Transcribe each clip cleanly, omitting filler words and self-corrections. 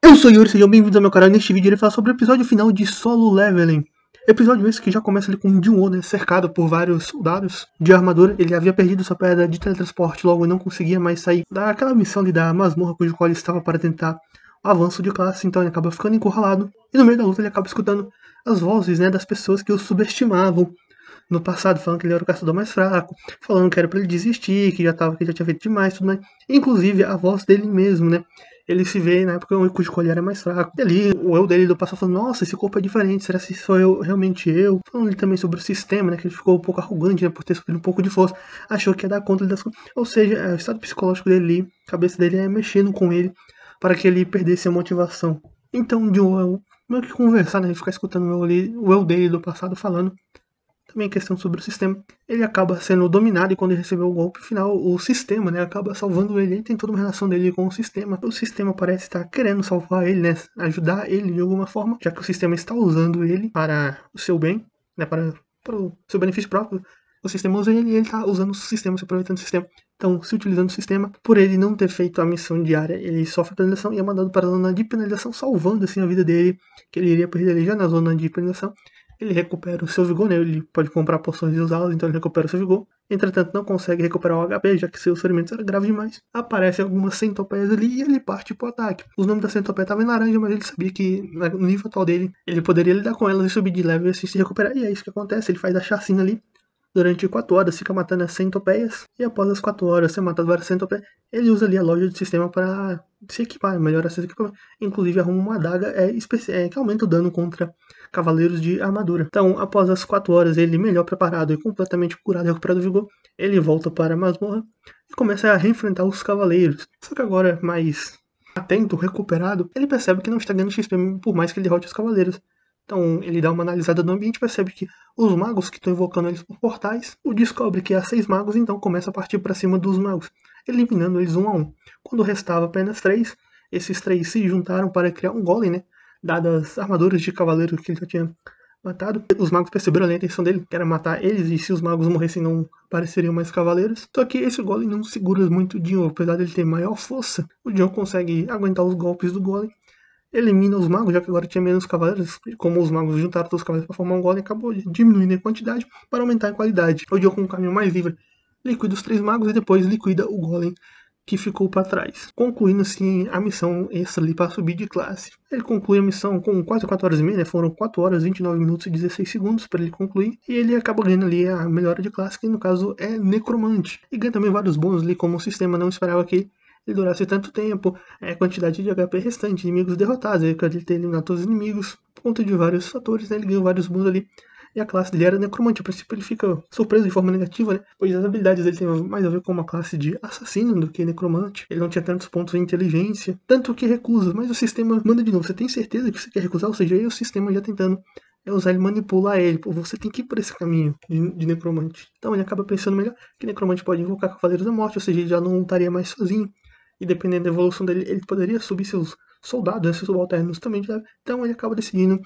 Eu sou o Yuri, sejam bem-vindos ao meu canal. Neste vídeo ele fala sobre o episódio final de Solo Leveling. Episódio esse que já começa ali com o Jin-Woo, né, cercado por vários soldados de armadura. Ele havia perdido sua pedra de teletransporte, logo não conseguia mais sair daquela missão ali da masmorra cujo qual ele estava para tentar o avanço de classe, então ele acaba ficando encurralado. E no meio da luta ele acaba escutando as vozes, né, das pessoas que o subestimavam no passado, falando que ele era o caçador mais fraco, falando que era para ele desistir, que que já tinha feito demais, tudo mais. Inclusive a voz dele mesmo, né? Ele se vê na época cujo ele era mais fraco. E ali o eu dele do passado falando, nossa, esse corpo é diferente, será que sou eu realmente eu? Falando ali também sobre o sistema, né? Que ele ficou um pouco arrogante, né? Por ter sofrido um pouco de força, achou que ia dar conta das coisas. Ou seja, o estado psicológico dele ali, a cabeça dele é mexendo com ele para que ele perdesse a motivação. Então, de um meio que conversar, né? Ficar escutando o eu dele do passado falando. Também a questão sobre o sistema, ele acaba sendo dominado e quando ele recebeu o golpe final, o sistema, né, acaba salvando ele. Ele tem toda uma relação dele com o sistema. O sistema parece estar querendo salvar ele, né, ajudar ele de alguma forma, já que o sistema está usando ele para o seu bem, né, para o seu benefício próprio. O sistema usa ele e ele está usando o sistema, se aproveitando do sistema. Então, se utilizando o sistema, por ele não ter feito a missão diária, ele sofre penalização e é mandado para a zona de penalização, salvando assim a vida dele, que ele iria perder ali já na zona de penalização. Ele recupera o seu vigor, né? Ele pode comprar poções e usá-las, então ele recupera o seu vigor. Entretanto, não consegue recuperar o HP, já que seus ferimentos eram graves demais. Aparecem algumas centopeias ali e ele parte pro ataque. Os nomes da centopeia estavam em laranja, mas ele sabia que no nível atual dele, ele poderia lidar com elas e subir de level e assim se recuperar. E é isso que acontece, ele faz a chacina ali. Durante 4 horas fica matando as centopeias. E após as 4 horas ser matado várias centopeias, ele usa ali a loja de sistema para se equipar, melhorar seus equipamentos. Inclusive arruma uma adaga que aumenta o dano contra cavaleiros de armadura. Então, após as 4 horas, ele melhor preparado e completamente curado e recuperado o vigor, ele volta para a masmorra e começa a reenfrentar os cavaleiros. Só que agora, mais atento, recuperado, ele percebe que não está ganhando XP por mais que ele derrote os cavaleiros. Então ele dá uma analisada no ambiente e percebe que os magos que estão invocando eles por portais, o descobre que há 6 magos, então começa a partir para cima dos magos, eliminando eles um a um. Quando restava apenas 3, esses 3 se juntaram para criar um golem, né? Dadas as armaduras de cavaleiro que ele já tinha matado. Os magos perceberam ali a intenção dele, que era matar eles, e se os magos morressem não apareceriam mais cavaleiros. Só que esse golem não segura muito o Dion, apesar dele ter maior força, o Dion consegue aguentar os golpes do golem, elimina os magos, já que agora tinha menos cavaleiros. Como os magos juntaram todos os cavaleiros para formar um golem, acabou diminuindo a quantidade para aumentar a qualidade. O Dio com um caminho mais livre liquida os 3 magos e depois liquida o golem que ficou para trás, concluindo assim a missão extra ali para subir de classe. Ele conclui a missão com quase 4 horas e meia, né? Foram 4 horas, 29 minutos e 16 segundos para ele concluir, e ele acaba ganhando ali a melhora de classe, que no caso é Necromante. E ganha também vários bônus ali, como o sistema não esperava que ele durasse tanto tempo, a quantidade de HP restante, inimigos derrotados, ele pode ter eliminado todos os inimigos, por conta de vários fatores, né? Ele ganhou vários bônus ali. E a classe dele era necromante. A princípio ele fica surpreso de forma negativa, né? Pois as habilidades dele têm mais a ver com uma classe de assassino do que necromante. Ele não tinha tantos pontos em inteligência, tanto que recusa, mas o sistema manda de novo. Você tem certeza que você quer recusar? Ou seja, aí o sistema já tentando usar ele, manipular ele. Pô, você tem que ir por esse caminho de necromante. Então ele acaba pensando melhor que necromante pode invocar Cavaleiros da Morte, ou seja, ele já não lutaria mais sozinho. E dependendo da evolução dele, ele poderia subir seus soldados, seus subalternos também. Então ele acaba decidindo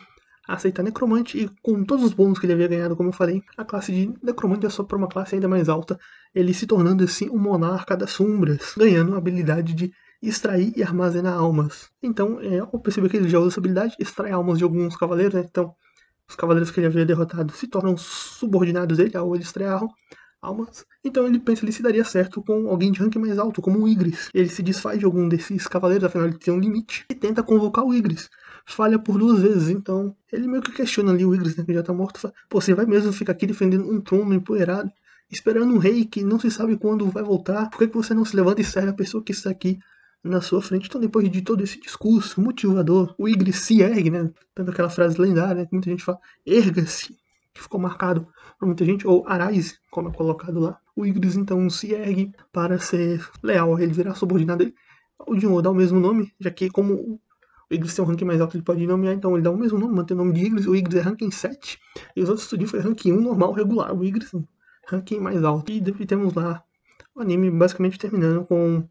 aceitar Necromante, e com todos os bônus que ele havia ganhado, como eu falei, a classe de Necromante é só para uma classe ainda mais alta, ele se tornando assim o Monarca das Sombras, ganhando a habilidade de extrair e armazenar almas. Então, eu percebi que ele já usa essa habilidade, extrai almas de alguns cavaleiros, né? Então, os cavaleiros que ele havia derrotado se tornam subordinados dele ao ele extrair almas. Então ele pensa que ele se daria certo com alguém de rank mais alto, como o Igris. Ele se desfaz de algum desses cavaleiros, afinal ele tem um limite, e tenta convocar o Igris. Falha por 2 vezes, então ele meio que questiona ali o Igris, né, que já tá morto. Fala, pô, você vai mesmo ficar aqui defendendo um trono empoeirado, esperando um rei que não se sabe quando vai voltar? Por que você não se levanta e serve a pessoa que está aqui na sua frente? Então depois de todo esse discurso motivador, o Igris se ergue, né, tanto aquela frase lendária, né, que muita gente fala, erga-se, que ficou marcado por muita gente, ou Arise, como é colocado lá. O Igris então se ergue para ser leal a ele, virar subordinado dele. O Jin-Woo dá o mesmo nome, já que como o Igris tem um ranking mais alto, ele pode nomear, então ele dá o mesmo nome, mantém o nome de Igris. O Igris é ranking 7, e os outros estudinhos foi ranking 1 normal, regular. O Igris ranking mais alto. E temos lá o anime basicamente terminando com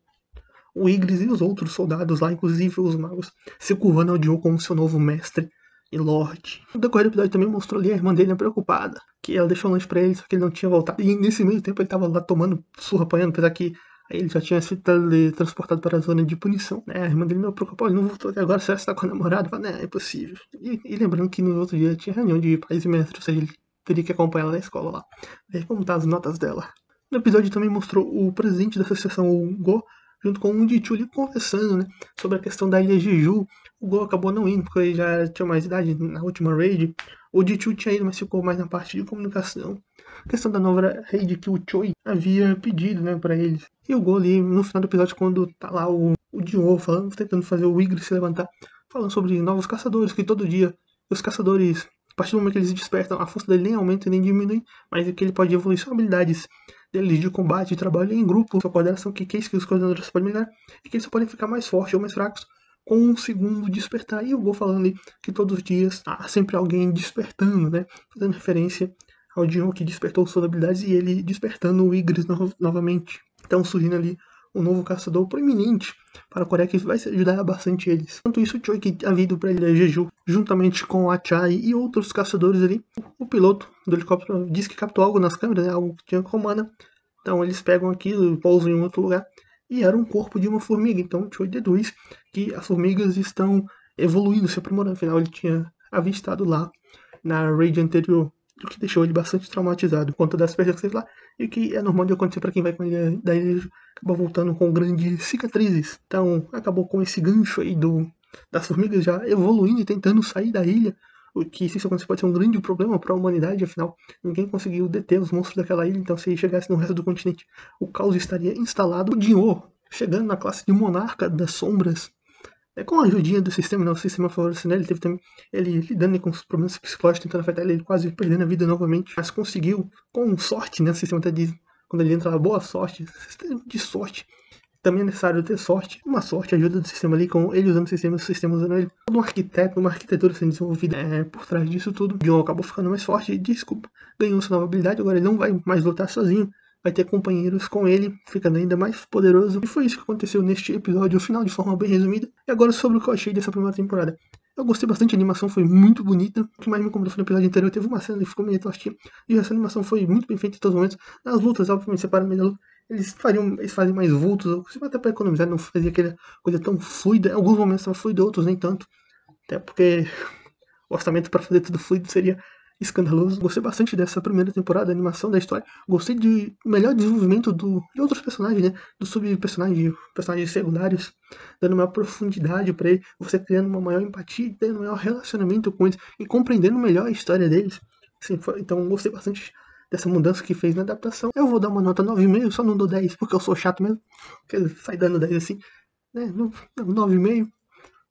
o Igris e os outros soldados lá, inclusive os magos, se curvando ao Jin-Woo como seu novo mestre e Lorde. No decorrer do episódio também mostrou ali a irmã dele preocupada, que ela deixou um lanche pra ele, só que ele não tinha voltado. E nesse meio tempo ele tava lá tomando surra, apanhando, apesar que Aí ele já tinha sido teletransportado para a zona de punição, né? A irmã dele não preocupou, ele não voltou até agora, será que você tá com o namorado? Fala, né, é impossível. E lembrando que no outro dia tinha reunião de pais e mestres, ou seja, ele teria que acompanhar ela na escola lá, ver como tá as notas dela. No episódio também mostrou o presidente da associação, o Go, junto com o Jichu ali conversando, né, sobre a questão da ilha Jeju. O Go acabou não indo, porque ele já tinha mais idade na última raid. O Jichu tinha ido, mas ficou mais na parte de comunicação. A questão da nova raid que o Choi havia pedido, né, pra eles. E o Go ali, no final do episódio, quando tá lá o Jinwoo falando, tentando fazer o Igris se levantar, falando sobre novos caçadores, que todo dia os caçadores, a partir do momento que eles se despertam, a força dele nem aumenta nem diminui, mas é que ele pode evoluir suas habilidades deles de combate, de trabalho em grupo, sua coordenação, que é isso que os coordenadores podem melhorar, e que eles só podem ficar mais fortes ou mais fracos com um segundo despertar. E eu vou falando ali que todos os dias há sempre alguém despertando, né? Fazendo referência ao Jinwoo que despertou suas habilidades e ele despertando o Igris novamente. Então surgindo ali um novo caçador proeminente para a Coreia que vai ajudar bastante eles. Enquanto isso, o Choi, que havia ido para a ilha Jeju, juntamente com a Chai e outros caçadores ali, o piloto do helicóptero disse que captou algo nas câmeras, né, algo que tinha com Mana. Então eles pegam aquilo, pousam em outro lugar, e era um corpo de uma formiga. Então o Choi deduz que as formigas estão evoluindo, se aprimorando. Afinal, ele tinha avistado lá na raid anterior, o que deixou ele bastante traumatizado por conta das perdas que teve lá, e que é normal de acontecer para quem vai com ele da ilha, acaba voltando com grandes cicatrizes. Então acabou com esse gancho aí das formigas já evoluindo e tentando sair da ilha, o que se isso acontecer pode ser um grande problema para a humanidade, afinal ninguém conseguiu deter os monstros daquela ilha, então se chegasse no resto do continente o caos estaria instalado. O Jinwoo chegando na classe de monarca das sombras, com a ajudinha do sistema, né? O sistema favorecendo ele, teve também ele lidando com os problemas psicológicos, tentando afetar ele quase perdendo a vida novamente, mas conseguiu, com sorte, né? O sistema até diz, quando ele entra lá, boa sorte, sistema de sorte. Também é necessário ter sorte, uma sorte, ajuda do sistema ali, com ele usando o sistema usando ele. Todo um arquiteto, uma arquitetura sendo desenvolvida por trás disso tudo. O John acabou ficando mais forte, desculpa, ganhou sua nova habilidade, agora ele não vai mais lutar sozinho, vai ter companheiros com ele, ficando ainda mais poderoso. E foi isso que aconteceu neste episódio, o final de forma bem resumida. E agora sobre o que eu achei dessa primeira temporada. Eu gostei bastante, a animação foi muito bonita. O que mais me incomodou foi no episódio anterior, teve uma cena que ficou meio tostinha. E essa animação foi muito bem feita em todos os momentos. Nas lutas, obviamente, separa meio da luta. Eles fazem mais vultos, até para economizar, não fazia aquela coisa tão fluida. Em alguns momentos estava fluido, outros nem tanto. Até porque o orçamento para fazer tudo fluido seria escandaloso. Gostei bastante dessa primeira temporada, da animação da história. Gostei de melhor desenvolvimento de outros personagens, né? Do personagens secundários, dando maior profundidade para ele, você criando uma maior empatia, tendo um maior relacionamento com eles e compreendendo melhor a história deles. Assim, então gostei bastante dessa mudança que fez na adaptação. Eu vou dar uma nota 9,5, só não dou 10 porque eu sou chato mesmo. Porque sai dando 10 assim, né? 9,5.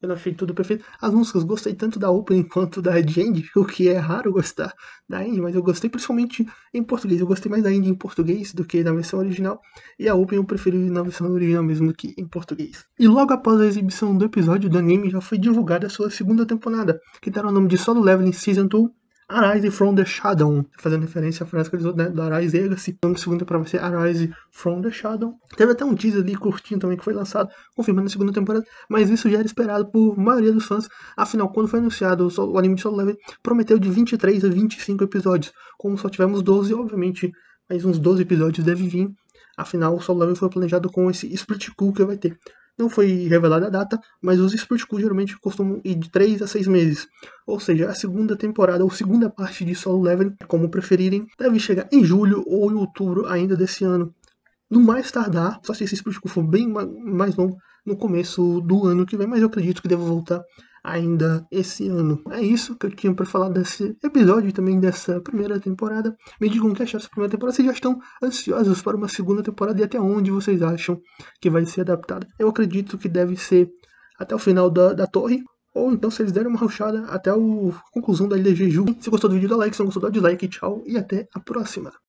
Eu não achei tudo perfeito. As músicas, gostei tanto da opening quanto da end, o que é raro gostar da end, mas eu gostei principalmente em português. Eu gostei mais da end em português do que na versão original, e a opening eu preferi na versão original mesmo do que em português. E logo após a exibição do episódio do anime, já foi divulgada a sua segunda temporada, que dará o nome de Solo Leveling Season 2, Arise from the Shadow, fazendo referência à frase que eles usam, né, do Arise Legacy. O nome da segunda temporada vai ser Arise from the Shadow. Teve até um teaser ali curtinho também que foi lançado, confirmando a segunda temporada, mas isso já era esperado por maioria dos fãs. Afinal, quando foi anunciado o anime de Solo Leveling, prometeu de 23 a 25 episódios. Como só tivemos 12, obviamente, mais uns 12 episódios devem vir. Afinal, o Solo Leveling foi planejado com esse split cool que vai ter. Não foi revelada a data, mas os Split Cool geralmente costumam ir de 3 a 6 meses. Ou seja, a segunda temporada ou segunda parte de Solo Leveling, como preferirem, deve chegar em julho ou em outubro ainda desse ano. No mais tardar, só se esse Split Cool for bem mais longo, no começo do ano que vem, mas eu acredito que deva voltar ainda esse ano. É isso que eu tinha para falar desse episódio e também dessa primeira temporada. Me digam o que acharam dessa primeira temporada, se já estão ansiosos para uma segunda temporada e até onde vocês acham que vai ser adaptada. Eu acredito que deve ser até o final da torre, ou então se eles derem uma rushada até a conclusão da ilha Jeju. Se gostou do vídeo, dá like, se não gostou, dá dislike, tchau e até a próxima.